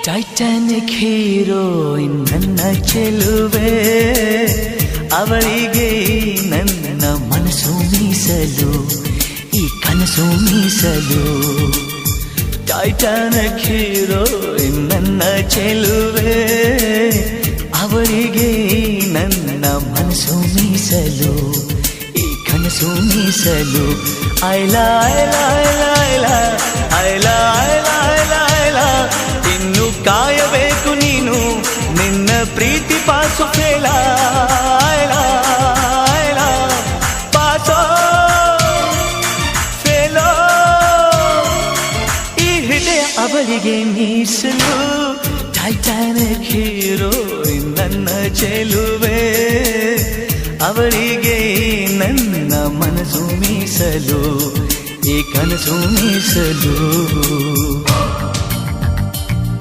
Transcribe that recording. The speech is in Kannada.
ಟೈಟಾನಿಕ್ ಹೀರೋಯಿನ್ ನನ್ನ ಚೆಲುವೆ, ಅವಳಿಗೆ ನನ್ನ ಮನಸ್ಸು ಮೀಸಲು, ಈ ಕನಸು ಮೀಸಲು. ಟೈಟಾನಿಕ್ ಹೀರೋಯಿನ್ ನನ್ನ ಚೆಲುವೆ, ಅವಳಿಗೆ ನನ್ನ ಮನಸ್ಸು ಮೀಸಲು, ಈ ಕನಸು ಮೀಸಲು. ಐಲಾ ಐಲಾ ಐಲಾ ಐಲಾ ಐಲಾ ಐಲಾ ಐಲಾ ಐಲಾ, ಇನ್ನು ಕಾಯಬೇಕು ನೀನು ನಿನ್ನ ಪ್ರೀತಿ ಪಾಸು ಫೇಲ. ಐಲಾ ಐಲಾ ಪಾಸೋ ಫೇಲೋ, ಈ ಹೃದಯ ಅವಳಿಗೆ ಮೀಸಲು. ಟೈಟಾನಿಕ್ ಹೀರೋಯಿನ್ ನನ್ನ ಚೆಲುವೆ, ಅವಳಿಗೆ ನನ್ನ ಮನಸ್ಸು ಮೀಸಲು, ಈ ಕನಸು ಮೀಸಲು.